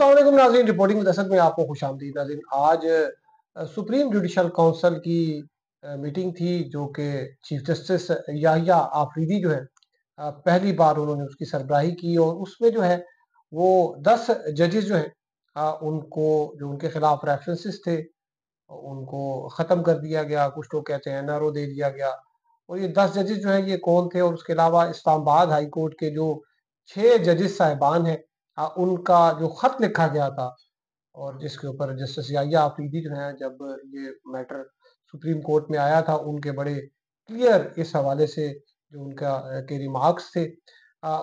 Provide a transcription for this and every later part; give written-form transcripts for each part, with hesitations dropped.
अस्सलाम वालेकुम नाज़रीन, रिपोर्टिंग विद असद में आपको खुशामदीद नाज़रीन। आज सुप्रीम जुडिशल काउंसिल की मीटिंग थी जो कि चीफ जस्टिस याहिया आफरीदी जो है पहली बार उन्होंने उसकी सरबराही की और उसमें जो है वो 10 जजेस जो हैं उनको जो उनके खिलाफ रेफरेंसेस थे उनको ख़त्म कर दिया गया। कुछ लोग कहते हैं एनआरओ दे दिया गया। और ये 10 जजेस जो हैं ये कौन थे? और उसके अलावा इस्लामाबाद हाई कोर्ट के जो 6 जजेस साहिबान हैं उनका जो ख़त लिखा गया था और जिसके ऊपर जस्टिस याहिया आफरीदी जो हैं जब ये मैटर सुप्रीम कोर्ट में आया था उनके बड़े क्लियर इस हवाले से जो उनका के रिमार्क्स थे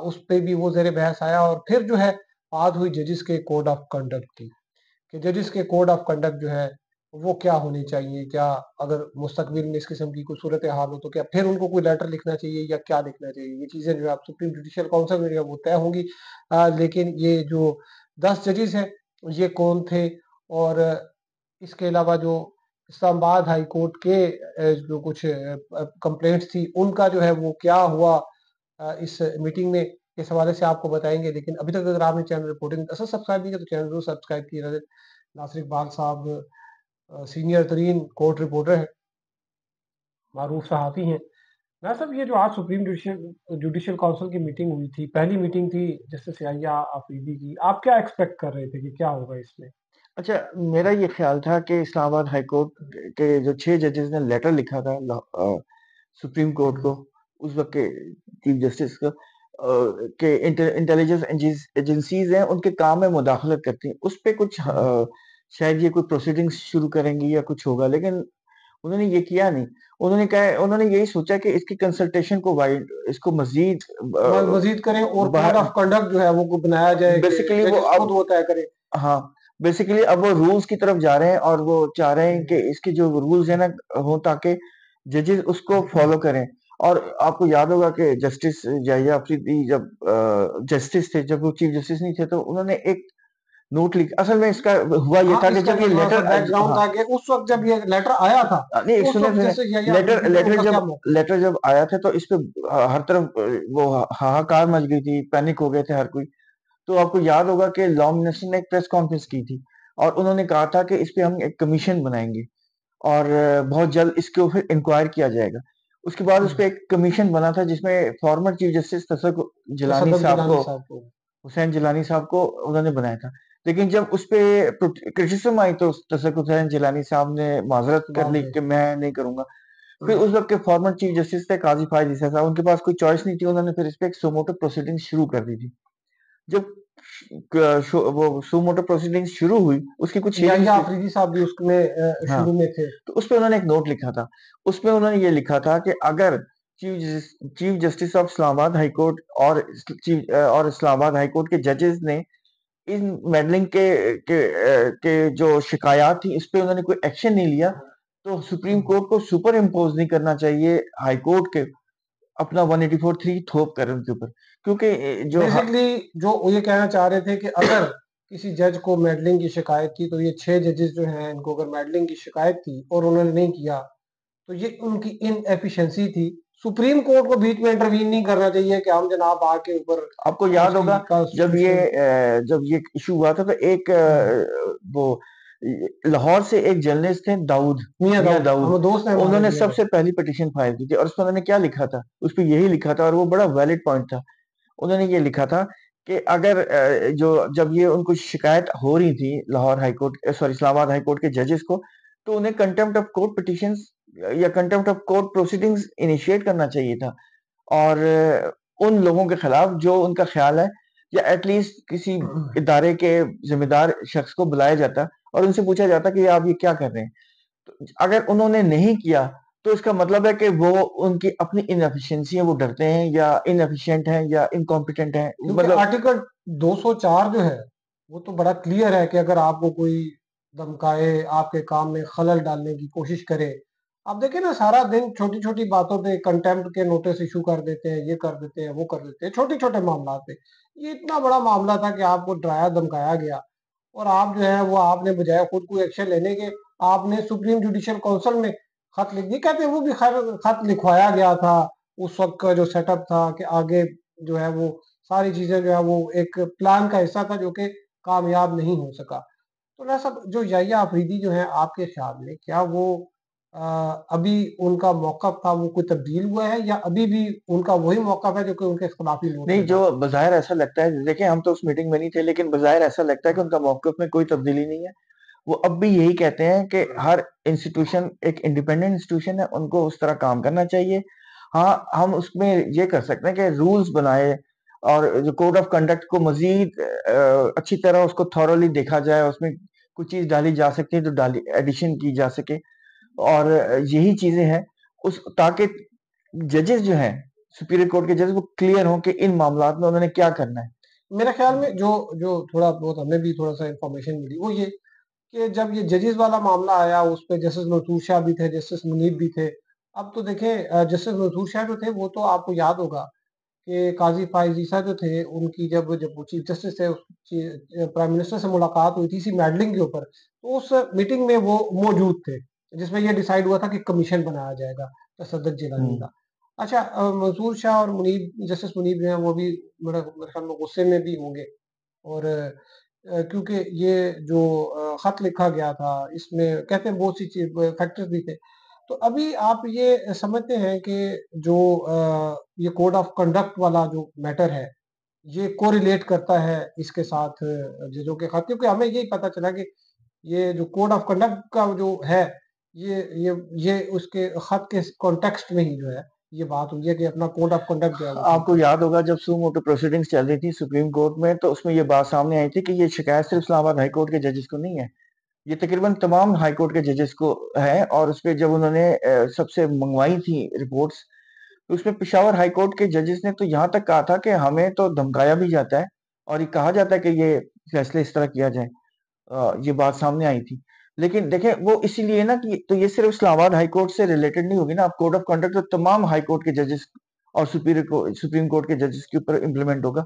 उस पे भी वो ज़ेर बहस आया। और फिर जो है बात हुई जजेस के कोड ऑफ कंडक्ट की कि जजेस के कोड ऑफ कंडक्ट जो है वो क्या होनी चाहिए, क्या अगर मुस्तकबिल में इस किस्म की कोई सूरत हाल हो तो क्या फिर उनको कोई लेटर लिखना चाहिए या क्या लिखना चाहिए? ये चीज़ें जो है आप सुप्रीम जुडिशियल काउंसिल में जो है वो तय होंगी। लेकिन ये जो 10 जजेस हैं ये कौन थे? और इसके अलावा जो इस्लामाबाद हाई कोर्ट के जो कुछ कंप्लेंट्स थी उनका जो है वो क्या हुआ इस मीटिंग में, इस हवाले से आपको बताएँगे। लेकिन अभी तक अगर आपने चैनल रिपोर्टिंग असर सब्सक्राइब नहीं किया तो चैनल ज़रूर सब्सक्राइब कीजिए। नासिर इकबाल साहब सीनियर तरीन कोर्ट रिपोर्टर हैं, मारूफ सहाफ़ी हैं। नासिर साहब, ये जो आज सुप्रीम जुडिशियल काउंसिल की मीटिंग हुई थी, पहली मीटिंग थी जस्टिस याहिया आफरीदी की, आप क्या एक्सपेक्ट कर रहे थे कि क्या होगा इसमें? अच्छा, मेरा ये ख़्याल था कि इस्लामाबाद हाई कोर्ट के जो 6 जजेस ने लेटर लिखा था सुप्रीम कोर्ट को, उस वक़्त के चीफ जस्टिस को कि इंटेलिजेंस एजेंसीज़ हैं, उनके काम में मुदाखलत करती हैं। उस पे कुछ शायद ये कोई प्रोसीडिंग्स शुरू करेंगी या कुछ होगा, लेकिन उन्होंने ये किया नहीं। उन्होंने यही सोचा कि इसकी कंसल्टेशन को इसको मज़ीद मज़ीद करें और कोड बाहर ऑफ कंडक्ट जो है वो बनाया जाए कि बेसिकली वो जजेस खुद अब वो तय करें। हाँ, बेसिकली अब वो रूल्स की तरफ जा रहे हैं और वो चाह रहे हैं कि इसके जो रूल्स है ना हो, ताकि जजेस उसको फॉलो करें। और आपको याद होगा कि जस्टिस याहिया अफरीदी जब जस्टिस थे, जब वो चीफ जस्टिस नहीं थे, तो उन्होंने एक नोट लिख असल में इसका हुआ ये हाँ, था कि इसका जब जो ये थोड़ा सा लेटर बैकग्राउंड हाँ था कि उस वक्त जब ये लेटर आया था नहीं, एक तो उस सुने वक्त सुने जैसे याहिया लेटर आफरीदी थे लेटर उनका क्या जब मौक़िफ़ था? लेटर जब आया था तो इस पे हर तरफ वो हाहाकार मच गई थी, पैनिक हो गए थे हर कोई। तो आपको याद होगा कि लॉ मिनिस्टर ने एक प्रेस कॉन्फ्रेंस की थी और उन्होंने कहा था कि इस पे हम एक कमीशन बनाएंगे और बहुत जल्द इसके ऊपर इंक्वायर किया जाएगा। उसके बाद उस पे एक कमीशन बना था जिसमें former chief justice तसक Jilani Tassaduq साहब जिलानी को साहब को। हुसैन जिलानी साहब को उन्होंने बनाया था। लेकिन जब उस पे क्रिटिसिज्म आई तो तसक हुसैन जिलानी साहब ने माजरत कर ली मामले कि मैं नहीं करूंगा। फिर उस वक्त के फॉर्मर चीफ जस्टिस थे काजी फायज ईसा साहब, उनके पास कोई चॉइस नहीं थी, उन्होंने फिर इस पे एक सुमोटो प्रोसीडिंग शुरू कर दी थी। जब वो सुमोटो प्रोसीडिंग शुरू हुई, उसकी कुछ हियरिंग्स याहिया थी। आफरीदी साहब भी उसमें हाँ, शुरू में थे। तो उस पे उन्होंने एक नोट लिखा था। उसमें उन्होंने ये लिखा था कि अगर chief justice of Islamabad high court और और इस्लामाबाद हाई कोर्ट के जजेस ने इन मेडलिंग के जो शिकायत थी, इस पे उन्होंने कोई एक्शन नहीं लिया, तो सुप्रीम कोर्ट को सुपर इम्पोज नहीं करना चाहिए हाई कोर्ट के अपना 184(3) थोप कर उनके ऊपर, क्योंकि बेसिकली जो वो ये कहना चाह रहे थे कि अगर किसी जज को मेडलिंग की शिकायत थी तो ये 6 जजेस जो हैं इनको अगर मेडलिंग की शिकायत थी और उन्होंने नहीं किया तो ये उनकी इनएफिशिएंसी थी। सुप्रीम कोर्ट को बीच में इंटरवीन नहीं करना चाहिए कि हम जनाब आके ऊपर आपको याद उसकी होगा कॉन्स्टिट्यूशन। जब ये इशू हुआ था तो एक वो लाहौर से एक जर्नलिस्ट थे दाऊद मियाँ मियां दाऊद, दाऊद, हम दोस्त हैं हमारे उन्होंने मियाँ दाऊद। सबसे पहली पिटीशन फाइल की थी और उसमें उन्होंने क्या लिखा था, उस पे यही लिखा था और वो बड़ा वैलिड पॉइंट था। उन्होंने ये लिखा था कि अगर जब ये उनको शिकायत हो रही थी Lahore high court sorry Islamabad high court के जजेस को, तो उन्हें कंटेम्प्ट ऑफ कोर्ट पिटीशंस या contempt of court proceedings initiate करना चाहिए था और उन लोगों के खिलाफ जो उनका ख्याल है, या एटलीस्ट किसी इदारे के जिम्मेदार शख्स को बुलाया जाता और उनसे पूछा जाता कि आप ये क्या कर रहे हैं। तो अगर उन्होंने नहीं किया तो इसका मतलब है कि वो उनकी अपनी इनएफिशिएंसी है, वो डरते हैं या इनएफिशिएंट हैं या इनकॉम्पिटेंट हैं, क्योंकि मतलब आर्टिकल 204 जो है वो तो बड़ा क्लियर है कि अगर आपको कोई धमकाए, आपके काम में खलल डालने की कोशिश करे, आप देखिए ना सारा दिन छोटी छोटी बातों पे कंटेम्प्ट के नोटिस इशू कर देते हैं, ये कर देते हैं, वो कर देते हैं, छोटे छोटे मामला पे। ये इतना बड़ा मामला था कि आपको डराया धमकाया गया और आप जो है वो आपने बजाय खुद कोई एक्शन लेने के आपने सुप्रीम जुडिशियल काउंसिल में खत लिख दिया। कहते हैं वो भी खैर खत लिखवाया गया था। उस वक्त का जो सेटअप था कि आगे जो है वो सारी चीजें जो है वो एक प्लान का हिस्सा था जो कि कामयाब नहीं हो सका। तो ना सब जो याहिया आफरीदी जो है आपके ख्याल में क्या वो अ, अभी उनका मौक़िफ़ था वो कोई तब्दील हुआ है या अभी भी उनका वही मौक़िफ़ है जो कि उनके इख्तिलाफ़ी नोट नहीं, में जो था? बज़ाहिर ऐसा लगता है, देखिए हम तो उस मीटिंग में नहीं थे, लेकिन बज़ाहिर ऐसा लगता है कि उनका मौक़िफ़ में कोई तब्दीली नहीं है। वो अब भी यही कहते हैं कि हर इंस्टीट्यूशन एक इंडिपेंडेंट इंस्टीट्यूशन है, उनको उस तरह काम करना चाहिए। हाँ, हम उसमें ये कर सकते हैं कि रूल्स बनाए और जो कोड ऑफ कंडक्ट को मज़ीद अच्छी तरह उसको थॉरोली देखा जाए, उसमें कुछ चीज़ डाली जा सकती है तो डाली एडिशन की जा सके और यही चीज़ें हैं उस ताकि जजेस जो हैं, सुपीरियर कोर्ट के जजेस वो क्लियर हों कि इन मामलात में उन्होंने क्या करना है। मेरे ख्याल में जो जो थोड़ा बहुत हमें भी थोड़ा-सा इन्फॉर्मेशन मिली वो ये कि जब ये जजेस वाला मामला आया उस पे जस्टिस मंसूर शाह भी थे, जस्टिस मुनीब भी थे। अब तो देखें जस्टिस मंसूर शाह जो थे वो तो आपको याद होगा कि काज़ी फ़ाइज़ ईसा जो थे उनकी जब वो चीफ जस्टिस थे प्राइम मिनिस्टर से मुलाकात हुई थी इसी मॉडलिंग के ऊपर। तो उस मीटिंग में वो मौजूद थे, जिसमें ये डिसाइड हुआ था कि कमीशन बनाया जाएगा तसद्दुक़ जिलानी हुँ। का। अच्छा मंसूर शाह और मुनीब जस्टिस मुनीब जो हैं वो भी मेरे ख़्याल में गुस्से में भी होंगे और क्योंकि ये जो ख़त लिखा गया था इसमें कहते हैं बहुत सी फैक्टर्स भी थे। तो अभी आप ये समझते हैं कि जो ये कोड ऑफ कंडक्ट वाला जो मैटर है, ये कोरिलेट करता है इसके साथ जजों के खत क्योंकि हमें यही पता चला कि ये जो कोड ऑफ कंडक्ट का जो है, ये उसके खत के कॉन्टेक्स्ट में ही जो है, ये बात हुई है कि अपना कोड ऑफ कंडक्ट जो है वो ठीक आपको करें। याद होगा जब सू मोटो प्रोसीडिंग्स चल रही थी सुप्रीम कोर्ट में, तो उसमें ये बात सामने आई थी कि ये शिकायत सिर्फ इस्लामाबाद हाई कोर्ट के जजेस को नहीं है। ये तकरीबन तमाम हाई कोर्ट के जजेस को है और उसपे जब उन्होंने सबसे मंगवाई थी रिपोर्ट्स, तो उसमें पेशावर हाई कोर्ट के जजेस ने तो यहाँ तक कहा था कि हमें तो धमकाया भी जाता है और ये कहा जाता है कि ये फैसले इस तरह किया जाए। ये बात सामने आई थी। लेकिन देखें वो इसीलिए ना कि तो ये सिर्फ इस्लामाबाद हाई कोर्ट से रिलेटेड नहीं होगी ना, अब कोड ऑफ कंडक्ट तो तमाम हाई कोर्ट के जजेस और सुप्रीम कोर्ट के जजेस के ऊपर इम्प्लीमेंट होगा।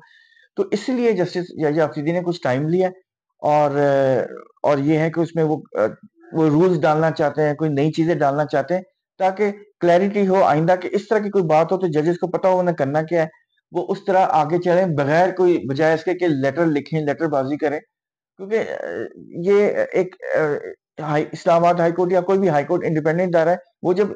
तो इसीलिए जस्टिस याहिया आफरीदी ने कुछ टाइम लिया और ये है कि उसमें वो रूल्स डालना चाहते हैं, कोई नई चीज़ें डालना चाहते हैं, ताकि क्लैरिटी हो आइंदा कि इस तरह की कोई बात हो तो जजेस को पता हो उन्हें करना क्या है। वो उस तरह आगे चलें बगैर कोई बजाय इसके कि लेटर लिखें, लेटरबाज़ी करें। क्योंकि ये एक इस्लामाबाद हाई कोर्ट या कोई भी हाई कोर्ट इंडिपेंडेंट इदारा है, वो जब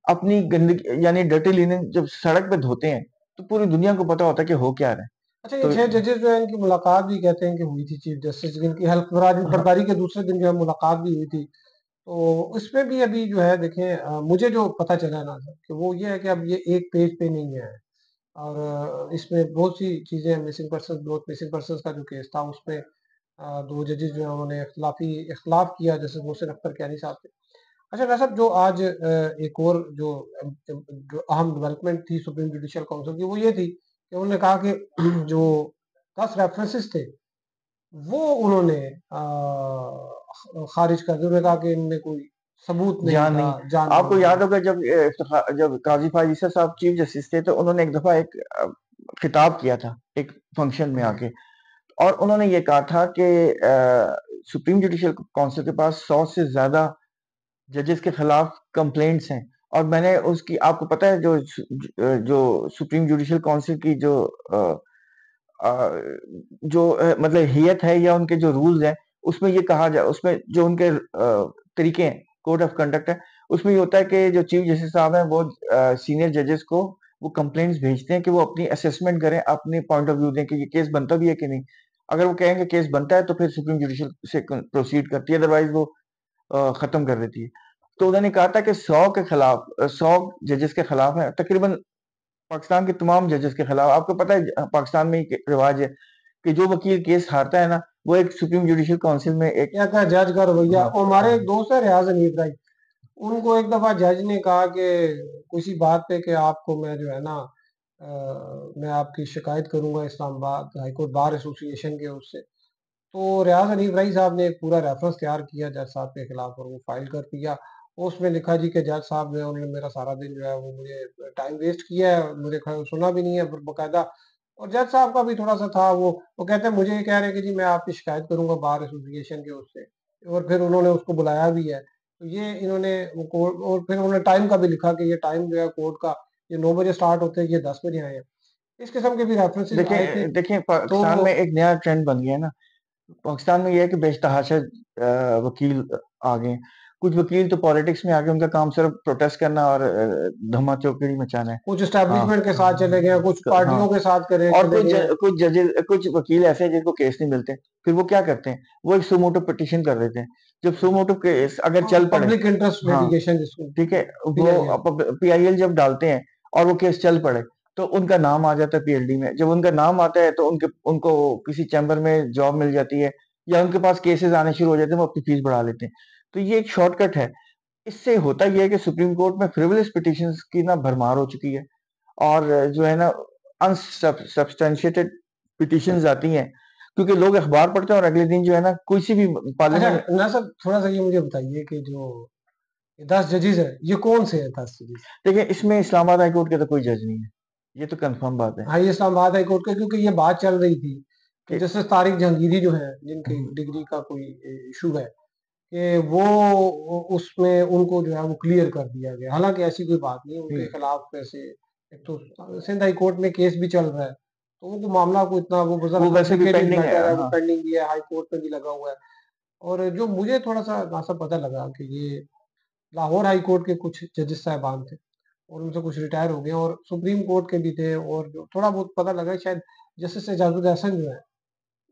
अपनी गंदगी यानी डर्टी लिनेन जब सड़क पे धोते हैं, तो पूरी दुनिया को पता होता है कि हो क्या रहा है। अच्छा ये तो 6 जजेस जो हैं इनकी मुलाकात भी कहते हैं कि हुई थी चीफ जस्टिस की, इनकी हल्फ हाँ, बर्दारी के दूसरे दिन जो है मुलाकात भी हुई थी। तो इसमें भी अभी जो है देखें मुझे जो पता चला है ना सर कि वो ये है कि अब ये एक पेज पे नहीं है और इसमें बहुत सी चीज़ें बहुत मिसिंग पर्सन्स का जो केस था उसमें 2 जजेस जो हैं उन्होंने इख्तिलाफ किया जैसे मोहसिन अख्तर कैनी साहब थे। अच्छा वैसे जो आज एक और जो अहम डेवलपमेंट थी सुप्रीम जुडिशियल काउंसिल की वो ये थी कि उन्होंने कहा कि जो 10 रेफरेंसेस थे वो उन्होंने खारिज कर दिए। उन्होंने कहा कि इनमें कोई सबूत नहीं जान था, नहीं। जान आपको नहीं याद है। होगा जब काज़ी फ़ाज़ल ईसा साहब चीफ जस्टिस थे, तो उन्होंने एक दफ़ा एक खिताब किया था, एक फंक्शन में हुँ। आके और उन्होंने ये कहा था कि सुप्रीम जुडिशियल काउंसिल के पास 100 से ज़्यादा जजेस के खिलाफ कंप्लेंट्स हैं और मैंने उसकी आपको पता है जो सुप्रीम जुडिशियल काउंसिल की मतलब हैयत है या उनके जो रूल्स हैं, उसमें ये कहा जाए उसमें जो उनके तरीके हैं, कोड ऑफ कंडक्ट है, उसमें ये होता है कि जो चीफ जस्टिस साहब हैं वो सीनियर जजेस को वो कंप्लेंट्स भेजते हैं कि वो अपनी असेसमेंट करें, अपने पॉइंट ऑफ व्यू दें कि ये केस बनता भी है कि नहीं। अगर वो कहेंगे केस बनता है तो फिर सुप्रीम जुडिशियल से प्रोसीड करती है, अदरवाइज़ वो खत्म कर देती है। तो उन्होंने कहा था कि 100 के खिलाफ 100 जजेस के खिलाफ है, तकरीबन पाकिस्तान के तमाम जजेस के खिलाफ। आपको पता है पाकिस्तान में एक रिवाज है कि जो वकील केस हारता है ना, वो एक सुप्रीम जुडिशियल काउंसिल में एक क्या था जज का रवैया हाँ, और हमारे एक दोस्त है रियाज हनीफ भाई, उनको एक दफ़ा जज ने कहा कि किसी बात पे कि आपको मैं जो है ना मैं आपकी शिकायत करूँगा Islamabad high court bar association के उससे। तो रियाज हनीफ रईस साहब ने एक पूरा रेफरेंस तैयार किया जज साहब के खिलाफ और वो फाइल कर दिया। उसमें लिखा जी कि जज साहब ने उन्होंने मेरा सारा दिन जो है वो मुझे टाइम वेस्ट किया है, मुझे सुना भी नहीं है बाकायदा और जज साहब का भी थोड़ा-सा था वो कहते हैं मुझे ये कह रहे हैं कि जी मैं आपकी शिकायत करूँगा बार एसोसिएशन के उससे और फिर उन्होंने उसको बुलाया भी है। तो ये इन्होंने वो कोर्ट और फिर उन्होंने टाइम का भी लिखा कि ये टाइम जो है कोर्ट का ये 9 बजे स्टार्ट होते हैं, ये 10 बजे आए हैं। इस किस्म के भी रेफरेंसेस आए थे। देखिए देखिए तो पाकिस्तान में एक नया ट्रेंड बन गया है ना, पाकिस्तान में ये है कि बेतहाशा वकील आ गए। कुछ वकील तो पॉलिटिक्स में आ गए, उनका काम सिर्फ प्रोटेस्ट करना और धमा चौकड़ी मचाना है। कुछ हाँ, एस्टैब्लिशमेंट के साथ चले गए, कुछ हाँ। पार्टियों के साथ करे और चले गए। कुछ जजेस, कुछ वकील ऐसे हैं जिनको केस नहीं मिलते, फिर वो क्या करते हैं, वो एक सुमोटो पिटिशन कर देते हैं। जब सुमोटो केस अगर हाँ, चल पड़े, पब्लिक इंटरेस्ट हाँ, लिटिगेशन जिसको, ठीक है, वो पीआईएल। पीआईएल जब डालते हैं और वो केस चल पड़े, तो उनका नाम आ जाता है पीएलडी में। जब उनका नाम आता है तो उनको किसी चैम्बर में जॉब मिल जाती है, या उनके पास केसेस आने शुरू हो जाते हैं, वो अपनी फीस बढ़ा लेते हैं। तो ये एक शॉर्टकट है। इससे होता ये है कि सुप्रीम कोर्ट में फ्रिवलेस पिटिशंस की ना भरमार हो चुकी है, और जो है ना अनसब्सटेंशिएटेड पिटिशंस आती हैं, क्योंकि लोग अखबार पढ़ते हैं और अगले दिन जो है ना किसी भी अच्छा पार्लियामेंट। नासर, थोड़ा सा ये मुझे बताइए कि जो 10 जजेस है, ये कौन से हैं 10 जजेस? देखिए, इसमें इस्लामाबाद हाई कोर्ट के तो कोई जज नहीं है, ये तो कंफर्म बात है हाँ, ये इस्लामाबाद हाई कोर्ट का, क्योंकि ये बात चल रही थी कि कि जस्टिस तारिक जहांगीरी जो है, जिनकी हम्म, डिग्री का कोई इशू है, कि वो उसमें उनको जो है वो क्लियर कर दिया गया। हालांकि ऐसी कोई बात नहीं है उनके कि खिलाफ। वैसे एक तो सिंध हाई कोर्ट में केस भी चल रहा है, तो उनको मामला को इतना वो ज़रा वो वैसे भी कॉम्प्लिकेटेड पेंडिंग है। मैटर है, वो हाँ, पेंडिंग भी है, हाई कोर्ट में भी लगा हुआ है। और जो मुझे थोड़ा सा नासा पता लगा कि ये लाहौर हाई कोर्ट के कुछ जजेस साहबान थे, और उनसे कुछ रिटायर हो गए, और सुप्रीम कोर्ट के भी थे, और जो थोड़ा बहुत पता लगा शायद जस्टिस एजाजुल एहसन जो है,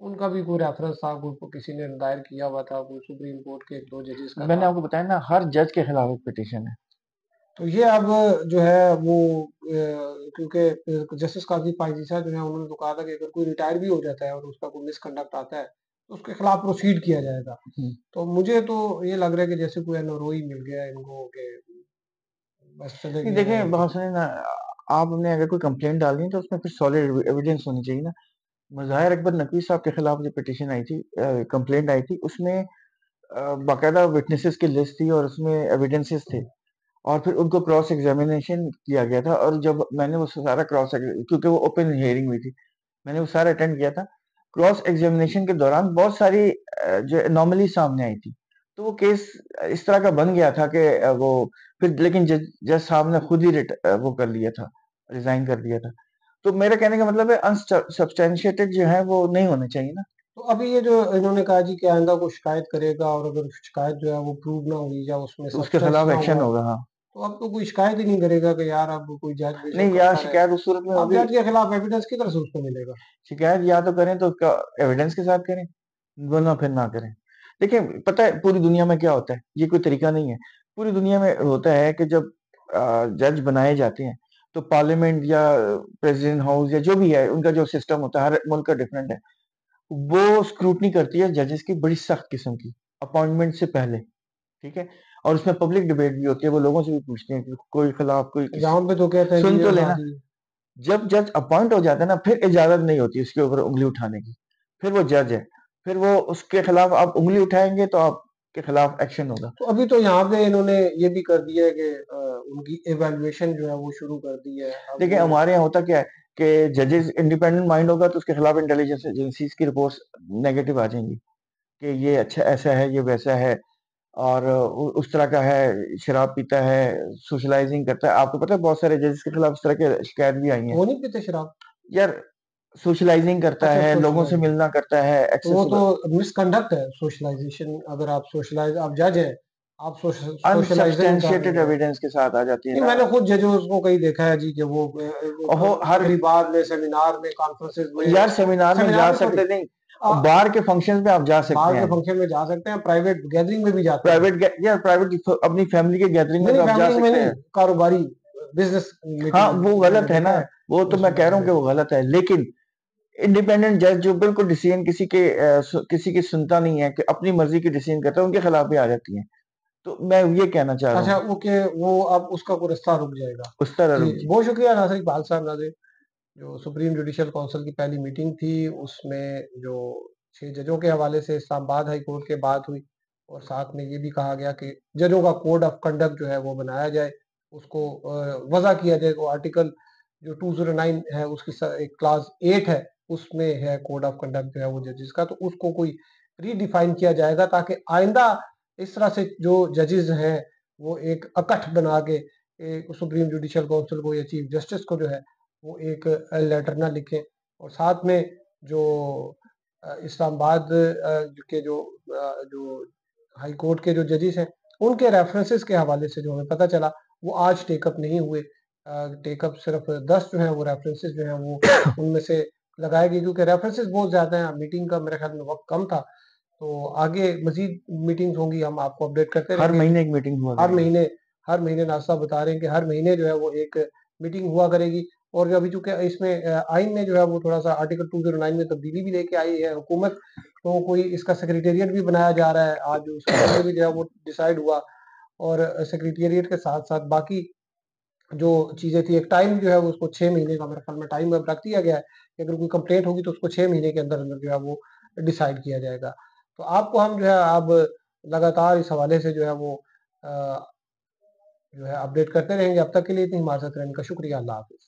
उनका भी कोई रेफरेंस था, कोई किसी ने दायर किया हुआ था, कोई सुप्रीम कोर्ट के 1-2 जजेस का मैंने था। आपको बताया ना, हर जज के खिलाफ एक पिटीशन है। तो ये अब जो है वो क्योंकि जस्टिस काजी पाइजीसा जो है, उन्होंने तो कहा था कि अगर कोई रिटायर भी हो जाता है और उसका कोई मिसकंडक्ट आता है, तो उसके खिलाफ प्रोसीड किया जाएगा। हम्म। तो मुझे तो ये लग रहा है कि जैसे कोई एनआरओई मिल गया है इनको, कि बस चले नहीं, गए हैं देखें, इनके बहुत पीछे। सुने ना, आपने अगर कोई कंप्लेंट डालनी है तो उसमें फिर सॉलिड एविडेंस होनी चाहिए ना। मुज़ाहिर अकबर नकवी साहब के खिलाफ जो पिटीशन आई थी, कंप्लेंट आई थी, उसमें बाकायदा विटनेसेस की लिस्ट थी और उसमें एविडेंसेस थे, और फिर उनको क्रॉस एग्जामिनेशन किया गया था। और जब मैंने वो सारा क्योंकि वो ओपन हियरिंग हुई थी, मैंने वो सारा अटेंड किया था। क्रॉस एग्जामिनेशन के दौरान बहुत सारी जो एनॉमली सामने आई थी। तो वो केस इस तरह का बन गया था कि वो फिर लेकिन जज जज साहब ने खुद ही वो कर लिया था, रिजाइन कर दिया था। तो मेरे कहने का मतलब है अनसब्सटेंशिएटेड जो है वो नहीं होने चाहिए ना। तो अभी ये जो इन्होंने कहा जी कि आइंदा को शिकायत करेगा, और अगर शिकायत जो है वो प्रूव ना हुई या उसमें तो उसके सब्सटेंस खिलाफ ना एक्शन हुआ, होगा, हाँ। तो अब तो कोई शिकायत ही नहीं करेगा कि यार अब कोई जज बेशक नहीं, या करता रहे। शिकायत उस सूरत में अब होगी, जज के खिलाफ एविडेंस किधर से उसको मिलेगा? शिकायत या तो करें तो एविडेंस के साथ करें, वरना फिर ना करें। देखिए, पता है पूरी दुनिया में क्या होता है, ये कोई तरीका नहीं है। पूरी दुनिया में होता है कि जब जज बनाए जाते हैं, तो पार्लियामेंट या प्रेसिडेंट हाउस या जो भी है, उनका जो सिस्टम होता है हर मुल्क का डिफरेंट है। वो स्क्रूटनी करती है जजेस की बड़ी सख्त किस्म की, अपॉइंटमेंट से पहले, ठीक है। और उसमें पब्लिक डिबेट भी होती है, वो लोगों से भी पूछते हैं कि कोई खिलाफ कोई किस, यहाँ पे तो कहते हैं जी सुन तो लेना। हाँ जी। जब जज अपॉइंट हो जाता है ना, फिर इजाजत नहीं होती उसके ऊपर उंगली उठाने की। फिर वो जज है, फिर वो उसके खिलाफ आप उंगली उठाएंगे तो आपके खिलाफ एक्शन होगा। तो अभी तो यहाँ पे इन्होंने ये भी कर दिया है कि उनकी इवैल्यूएशन जो है वो शुरू कर दी है। अब देखिए, वो हमारे यहाँ होता क्या है कि जजेस इंडिपेंडेंट माइंड होगा तो उसके खिलाफ इंटेलिजेंस एजेंसीज की रिपोर्ट्स नेगेटिव आ जाएंगी कि ये अच्छा ऐसा है, ये वैसा है, और उस तरह का है, शराब पीता है, सोशलाइजिंग करता है। आपको पता है बहुत सारे जजेस के खिलाफ इस तरह के शिकायत भी आई हैं। वो नहीं पीते शराब? यार, सोशलाइजिंग करता अच्छा, है, लोगों से सोशलाइज। मिलना करता है, तो वो एक्सेस। तो मिसकंडक्ट है सोशलाइजेशन। अगर आप सोशलाइज, आप जज हैं, आप सोशलाइजिंग कर अनसब्सटेंशिएटेड रहे हैं। एविडेंस के साथ आ जाती है नहीं, ना। मैंने खुद जजों को कहीं देखा है जी कि वो और हर तकरीबात में, सेमिनार में, कॉन्फ्रेंसेस में, यार, सेमिनार में जा सेमिनार में सॉरी, सकते नहीं, बार के फंक्शंस में आप जा सकते बाहर के हैं। फंक्शन में जा सकते हैं, प्राइवेट गैदरिंग में भी जाते हैं। प्राइवेट अपनी फैमिली के गैदरिंग नहीं में तो नहीं, आप जा फैमिली में सकते नहीं, हैं। कारोबारी बिजनेस हाँ, मीटिंग वो में मैंने गलत है देखा ना, है। वो तो मैं उसमें कह रहा हूँ मैंने कि वो देखा है। गलत है, लेकिन इंडिपेंडेंट जज जो बिल्कुल डिसीजन किसी की सुनता नहीं है, कि अपनी मर्जी की डिसीजन करता है, उनके खिलाफ भी आ जाती है। तो मैं ये कहना चाह रहा अच्छा, हूँ, ओके, वो अब उसका कोई रास्ता रुक जाएगा। उस तरह जी, रुक जी। बहुत शुक्रिया नासिर इकबाल साहब। नासिर, जो सुप्रीम जुडिशल काउंसिल की पहली मीटिंग थी, उसमें जो 6 जजों के हवाले से इस्लामाबाद हाई कोर्ट के बात हुई, और साथ में ये भी कहा गया कि जजों का कोड ऑफ कंडक्ट जो है वो बनाया जाए, उसको वज़ा किया जाए। वो आर्टिकल जो 209 है, उसकी एक क्लास 8 है, उसमें है कोड ऑफ कंडक्ट जो है वो जजेस का, तो उसको कोई रीडिफाइन किया जाएगा, ताकि आइंदा इस तरह से जो जजेस हैं वो एक अकठ बना के एक सुप्रीम जुडिशल काउंसिल को या चीफ जस्टिस को जो है वो एक लेटर ना लिखें। और साथ में जो इस्लामाबाद के जो हाई कोर्ट के जो जजेस हैं, उनके रेफरेंसेस के हवाले से जो हमें पता चला, वो आज टेकअप नहीं हुए। टेकअप सिर्फ 10 जो हैं वो रेफरेंसेस जो हैं वो उनमें से लगाए गए, क्योंकि रेफरेंसेस बहुत ज़्यादा हैं, मीटिंग का मेरे ख्याल में वक़्त कम था। तो आगे मज़ीद मीटिंग्स होंगी, हम आपको अपडेट करते हर रहेंगे। महीने एक मीटिंग हुआ हर करेगी। महीने हर महीने नाज़ साहब बता रहे हैं कि हर महीने जो है वो एक मीटिंग हुआ करेगी। और जो अभी चूँकि इसमें आइन में जो है वो थोड़ा-सा आर्टिकल 209 में तब्दीली भी लेके आई है हुकूमत, तो कोई इसका सेक्रेटेरिएट भी बनाया जा रहा है। आज उसके बारे में भी जो है वो डिसाइड हुआ। और सेक्रेटेरिएट के साथ-साथ बाकी जो चीज़ें थी, एक टाइम जो है वो उसको 6 महीने का मेरे ख्याल में टाइम अब रख दिया गया है कि अगर कोई कंप्लेंट होगी तो उसको 6 महीने के अंदर-अंदर जो है वो डिसाइड किया जाएगा। तो आपको हम जो है अब लगातार इस हवाले से जो है वो अ, जो है अपडेट करते रहेंगे। अब तक के लिए इतनी हिमायत रहने का शुक्रिया। अल्लाह हाफ़िज़।